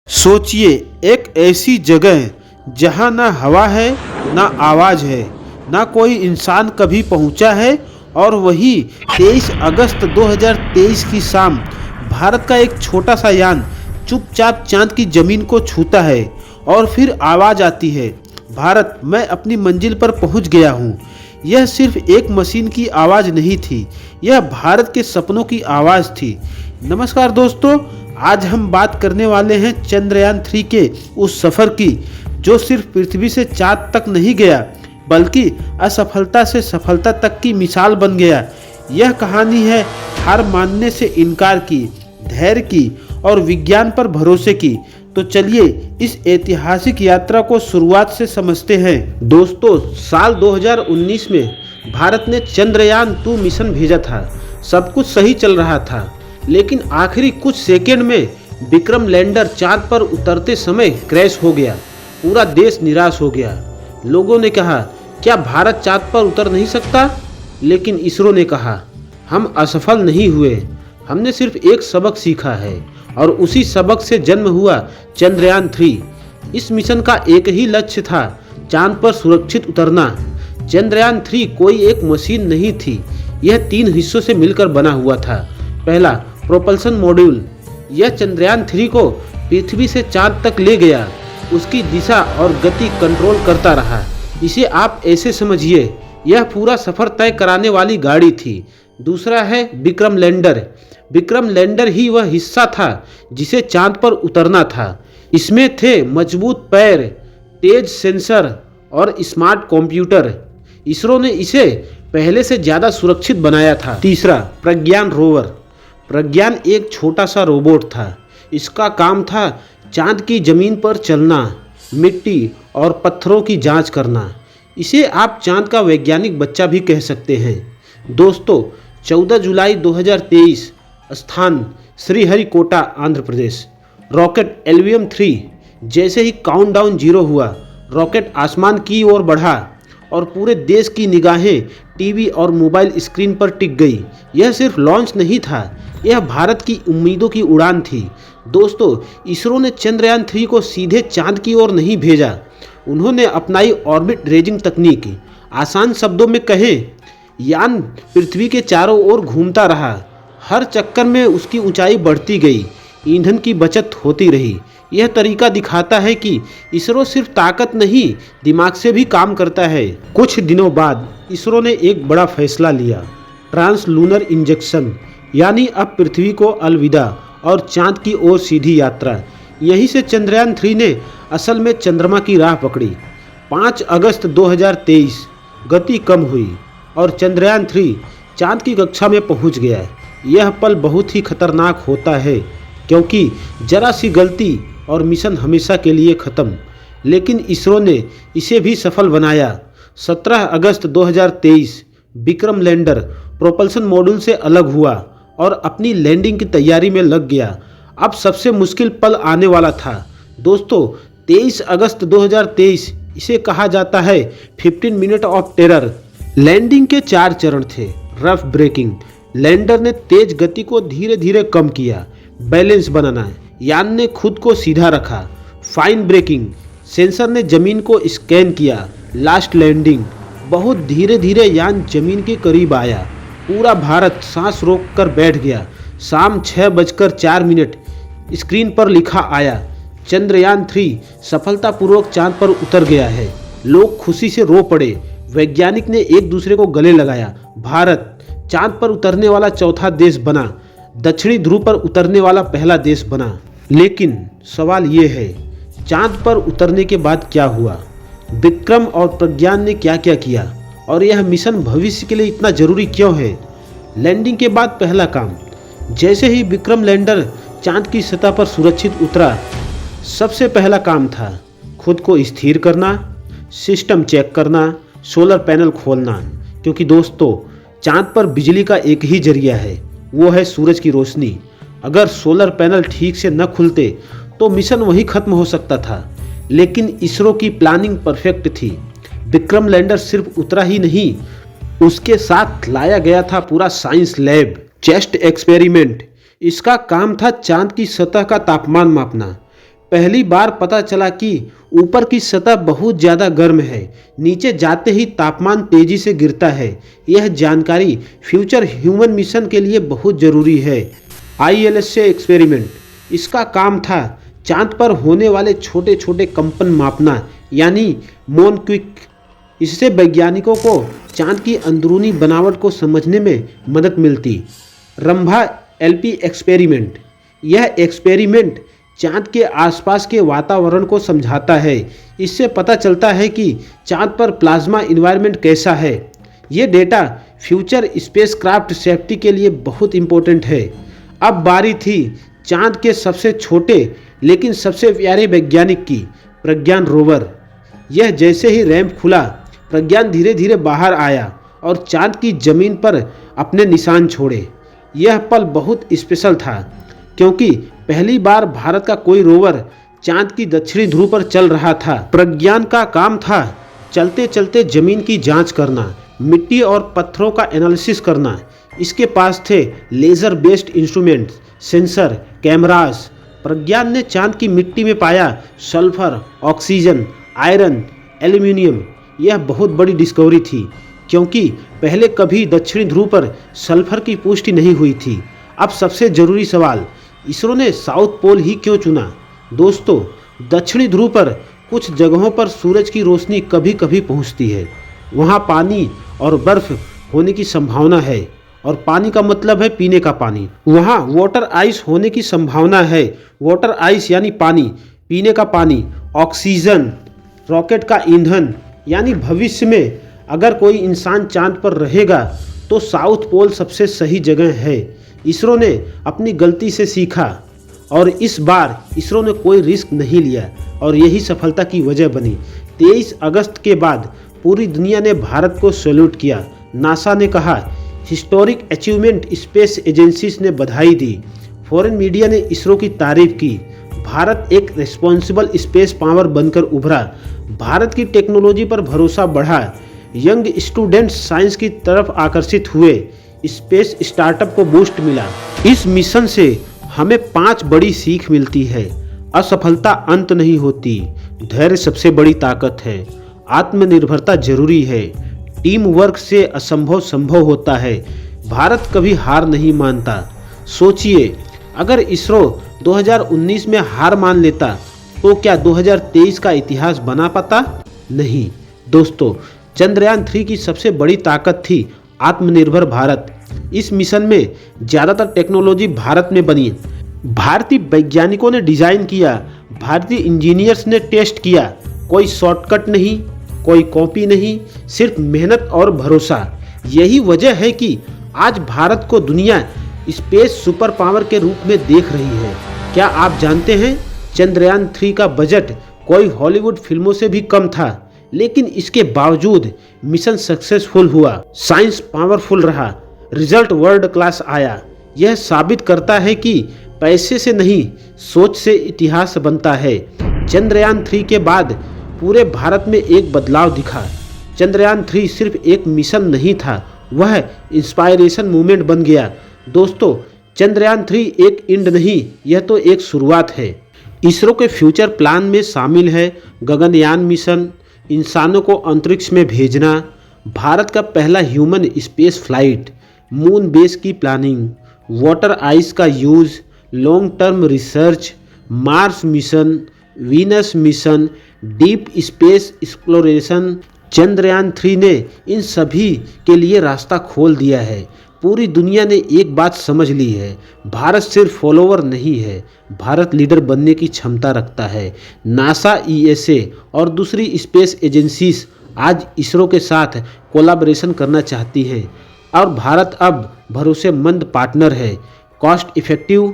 सोचिए, एक ऐसी जगह जहां ना हवा है, ना आवाज है, ना कोई इंसान कभी पहुंचा है, और वही 23 अगस्त 2023 की शाम भारत का एक छोटा सा यान चुपचाप चांद की जमीन को छूता है और फिर आवाज आती है, भारत, मैं अपनी मंजिल पर पहुंच गया हूं। यह सिर्फ एक मशीन की आवाज नहीं थी, यह भारत के सपनों की आवाज थी। नमस्कार दोस्तों, आज हम बात करने वाले हैं चंद्रयान 3 के उस सफर की जो सिर्फ पृथ्वी से चांद तक नहीं गया, बल्कि असफलता से सफलता तक की मिसाल बन गया। यह कहानी है हार मानने से इनकार की, धैर्य की और विज्ञान पर भरोसे की। तो चलिए इस ऐतिहासिक यात्रा को शुरुआत से समझते हैं। दोस्तों, साल 2019 में भारत ने चंद्रयान 2 मिशन भेजा था। सब कुछ सही चल रहा था, लेकिन आखिरी कुछ सेकंड में विक्रम लैंडर चांद पर उतरते समय क्रैश हो गया। पूरा देश निराश हो गया। लोगों ने कहा, क्या भारत चांद पर उतर नहीं सकता? लेकिन इसरो ने कहा, हम असफल नहीं हुए, हमने सिर्फ एक सबक सीखा है, और उसी सबक से जन्म हुआ चंद्रयान 3। इस मिशन का एक ही लक्ष्य था, चांद पर सुरक्षित उतरना। चंद्रयान 3 कोई एक मशीन नहीं थी, यह 3 हिस्सों से मिलकर बना हुआ था। पहला, प्रोपल्शन मॉड्यूल। यह चंद्रयान 3 को पृथ्वी से चांद तक ले गया, उसकी दिशा और गति कंट्रोल करता रहा। इसे आप ऐसे समझिए, यह पूरा सफर तय कराने वाली गाड़ी थी। दूसरा है विक्रम लैंडर। विक्रम लैंडर ही वह हिस्सा था जिसे चांद पर उतरना था। इसमें थे मजबूत पैर, तेज सेंसर और स्मार्ट कंप्यूटर। इसरो ने इसे पहले से ज़्यादा सुरक्षित बनाया था। तीसरा, प्रज्ञान रोवर। प्रज्ञान एक छोटा सा रोबोट था। इसका काम था चांद की जमीन पर चलना, मिट्टी और पत्थरों की जांच करना। इसे आप चांद का वैज्ञानिक बच्चा भी कह सकते हैं। दोस्तों, 14 जुलाई 2023, स्थान श्रीहरिकोटा, आंध्र प्रदेश। रॉकेट एल्वियम 3। जैसे ही काउंटडाउन 0 हुआ, रॉकेट आसमान की ओर बढ़ा और पूरे देश की निगाहें टीवी और मोबाइल स्क्रीन पर टिक गई। यह सिर्फ लॉन्च नहीं था, यह भारत की उम्मीदों की उड़ान थी। दोस्तों, इसरो ने चंद्रयान 3 को सीधे चांद की ओर नहीं भेजा, उन्होंने अपनाई ऑर्बिट रेजिंग तकनीक। आसान शब्दों में कहें, यान पृथ्वी के चारों ओर घूमता रहा। हर चक्कर में उसकी ऊंचाई बढ़ती गई, ईंधन की बचत होती रही। यह तरीका दिखाता है कि इसरो सिर्फ ताकत नहीं, दिमाग से भी काम करता है। कुछ दिनों बाद इसरो ने एक बड़ा फैसला लिया, ट्रांसलूनर इंजेक्शन, यानी अब पृथ्वी को अलविदा और चांद की ओर सीधी यात्रा। यहीं से चंद्रयान 3 ने असल में चंद्रमा की राह पकड़ी। 5 अगस्त 2023 गति कम हुई और चंद्रयान 3 चांद की कक्षा में पहुंच गया। यह पल बहुत ही खतरनाक होता है, क्योंकि जरा सी गलती और मिशन हमेशा के लिए ख़त्म। लेकिन इसरो ने इसे भी सफल बनाया। 17 अगस्त 2023 विक्रम लैंडर प्रोपल्शन मॉड्यूल से अलग हुआ और अपनी लैंडिंग की तैयारी में लग गया। अब सबसे मुश्किल पल आने वाला था। दोस्तों, 23 अगस्त 2023, इसे कहा जाता है 15 मिनट ऑफ टेरर। लैंडिंग के 4 चरण थे। रफ ब्रेकिंग, लैंडर ने तेज गति को धीरे धीरे कम किया। बैलेंस बनाना, यान ने खुद को सीधा रखा। फाइन ब्रेकिंग, सेंसर ने जमीन को स्कैन किया। लास्ट लैंडिंग, बहुत धीरे धीरे यान जमीन के करीब आया। पूरा भारत सांस रोककर बैठ गया। शाम 6:04 स्क्रीन पर लिखा आया, चंद्रयान 3 सफलतापूर्वक चांद पर उतर गया है। लोग खुशी से रो पड़े। वैज्ञानिक ने एक दूसरे को गले लगाया। भारत चांद पर उतरने वाला चौथा देश बना, दक्षिणी ध्रुव पर उतरने वाला पहला देश बना। लेकिन सवाल ये है, चांद पर उतरने के बाद क्या हुआ? विक्रम और प्रज्ञान ने क्या क्या किया, और यह मिशन भविष्य के लिए इतना जरूरी क्यों है? लैंडिंग के बाद पहला काम। जैसे ही विक्रम लैंडर चांद की सतह पर सुरक्षित उतरा, सबसे पहला काम था खुद को स्थिर करना, सिस्टम चेक करना, सोलर पैनल खोलना। क्योंकि दोस्तों, चांद पर बिजली का एक ही जरिया है, वो है सूरज की रोशनी। अगर सोलर पैनल ठीक से न खुलते तो मिशन वहीं खत्म हो सकता था। लेकिन इसरो की प्लानिंग परफेक्ट थी। विक्रम लैंडर सिर्फ उतरा ही नहीं, उसके साथ लाया गया था पूरा साइंस लैब। चेस्ट एक्सपेरिमेंट, इसका काम था चांद की सतह का तापमान मापना। पहली बार पता चला कि ऊपर की सतह बहुत ज़्यादा गर्म है, नीचे जाते ही तापमान तेजी से गिरता है। यह जानकारी फ्यूचर ह्यूमन मिशन के लिए बहुत ज़रूरी है। ILSA एक्सपेरिमेंट, इसका काम था चांद पर होने वाले छोटे छोटे कंपन मापना, यानी मोनक्विक। इससे वैज्ञानिकों को चांद की अंदरूनी बनावट को समझने में मदद मिलती। रंभा LP एक्सपेरिमेंट, यह एक्सपेरिमेंट चांद के आसपास के वातावरण को समझाता है। इससे पता चलता है कि चांद पर प्लाज्मा इन्वायरमेंट कैसा है। ये डेटा फ्यूचर स्पेसक्राफ्ट सेफ्टी के लिए बहुत इम्पोर्टेंट है। अब बारी थी चांद के सबसे छोटे लेकिन सबसे प्यारे वैज्ञानिक की, प्रज्ञान रोवर। यह जैसे ही रैंप खुला, प्रज्ञान धीरे धीरे बाहर आया और चांद की जमीन पर अपने निशान छोड़े। यह पल बहुत स्पेशल था क्योंकि पहली बार भारत का कोई रोवर चांद की दक्षिणी ध्रुव पर चल रहा था। प्रज्ञान का काम था चलते चलते जमीन की जांच करना, मिट्टी और पत्थरों का एनालिसिस करना। इसके पास थे laser based instruments, sensor, cameras. Pragyan ने चांद की मिट्टी में पाया सल्फर, ऑक्सीजन, आयरन, एल्यूमिनियम। यह बहुत बड़ी डिस्कवरी थी क्योंकि पहले कभी दक्षिणी ध्रुव पर सल्फर की पुष्टि नहीं हुई थी। अब सबसे ज़रूरी सवाल, इसरो ने साउथ पोल ही क्यों चुना? दोस्तों, दक्षिणी ध्रुव पर कुछ जगहों पर सूरज की रोशनी कभी कभी पहुंचती है। वहां पानी और बर्फ होने की संभावना है, और पानी का मतलब है पीने का पानी। वहां वाटर आइस होने की संभावना है। वाटर आइस यानी पानी, पीने का पानी, ऑक्सीजन, रॉकेट का ईंधन। यानी भविष्य में अगर कोई इंसान चांद पर रहेगा तो साउथ पोल सबसे सही जगह है। इसरो ने अपनी गलती से सीखा और इस बार इसरो ने कोई रिस्क नहीं लिया और यही सफलता की वजह बनी। 23 अगस्त के बाद पूरी दुनिया ने भारत को सैल्यूट किया। नासा ने कहा हिस्टोरिक अचीवमेंट, स्पेस एजेंसीज ने बधाई दी, फॉरेन मीडिया ने इसरो की तारीफ की। भारत एक रिस्पॉन्सिबल स्पेस पावर बनकर उभरा। भारत की टेक्नोलॉजी पर भरोसा बढ़ा। यंग स्टूडेंट्स साइंस की तरफ आकर्षित हुए। स्पेस स्टार्टअप को बूस्ट मिला। इस मिशन से हमें 5 बड़ी सीख मिलती है। असफलता अंत नहीं होती, धैर्य सबसे बड़ी ताकत है, आत्मनिर्भरता जरूरी है, टीम वर्क से असंभव संभव होता है, भारत कभी हार नहीं मानता। सोचिए, अगर इसरो 2019 में हार मान लेता तो क्या 2023 का इतिहास बना पाता? नहीं। दोस्तों, चंद्रयान 3 की सबसे बड़ी ताकत थी आत्मनिर्भर भारत। इस मिशन में ज़्यादातर टेक्नोलॉजी भारत में बनी। भारतीय वैज्ञानिकों ने डिज़ाइन किया, भारतीय इंजीनियर्स ने टेस्ट किया। कोई शॉर्टकट नहीं, कोई कॉपी नहीं, सिर्फ मेहनत और भरोसा। यही वजह है कि आज भारत को दुनिया स्पेस सुपर पावर के रूप में देख रही है। क्या आप जानते हैं, चंद्रयान 3 का बजट कोई हॉलीवुड फिल्मों से भी कम था, लेकिन इसके बावजूद मिशन सक्सेसफुल हुआ। साइंस पावरफुल रहा, रिजल्ट वर्ल्ड क्लास आया। यह साबित करता है कि पैसे से नहीं, सोच से इतिहास बनता है। चंद्रयान 3 के बाद पूरे भारत में एक बदलाव दिखा। चंद्रयान 3 सिर्फ एक मिशन नहीं था, वह इंस्पायरेशन मूवमेंट बन गया। दोस्तों, चंद्रयान 3 एक एंड नहीं, यह तो एक शुरुआत है। इसरो के फ्यूचर प्लान में शामिल है गगनयान मिशन, इंसानों को अंतरिक्ष में भेजना, भारत का पहला human space flight, moon base की प्लानिंग, वाटर आइस का use, long term research, Mars mission, Venus mission, deep space exploration. Chandrayaan 3 ने इन सभी के लिए रास्ता खोल दिया है। पूरी दुनिया ने एक बात समझ ली है, भारत सिर्फ फॉलोवर नहीं है, भारत लीडर बनने की क्षमता रखता है। नासा, ESA और दूसरी स्पेस एजेंसीज आज इसरो के साथ कोलैबोरेशन करना चाहती हैं और भारत अब भरोसेमंद पार्टनर है, कॉस्ट इफेक्टिव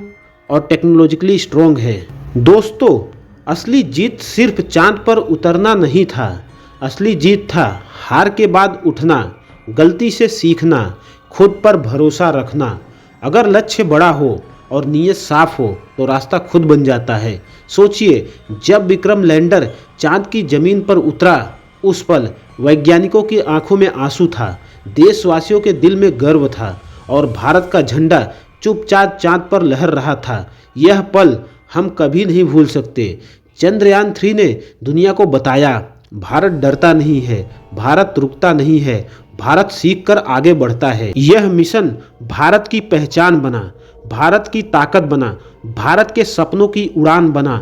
और टेक्नोलॉजिकली स्ट्रॉन्ग है। दोस्तों, असली जीत सिर्फ चांद पर उतरना नहीं था, असली जीत था हार के बाद उठना, गलती से सीखना, खुद पर भरोसा रखना। अगर लक्ष्य बड़ा हो और नीयत साफ हो तो रास्ता खुद बन जाता है। सोचिए, जब विक्रम लैंडर चांद की जमीन पर उतरा, उस पल वैज्ञानिकों की आंखों में आंसू था, देशवासियों के दिल में गर्व था और भारत का झंडा चुपचाप चांद पर लहर रहा था। यह पल हम कभी नहीं भूल सकते। चंद्रयान 3 ने दुनिया को बताया, भारत डरता नहीं है, भारत रुकता नहीं है, भारत सीख कर आगे बढ़ता है। यह मिशन भारत की पहचान बना, भारत की ताकत बना, भारत के सपनों की उड़ान बना।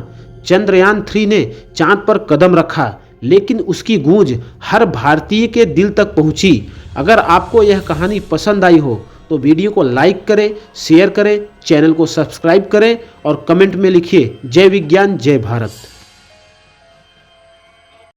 चंद्रयान 3 ने चांद पर कदम रखा, लेकिन उसकी गूंज हर भारतीय के दिल तक पहुंची। अगर आपको यह कहानी पसंद आई हो तो वीडियो को लाइक करें, शेयर करें, चैनल को सब्सक्राइब करें और कमेंट में लिखिए जय विज्ञान जय भारत।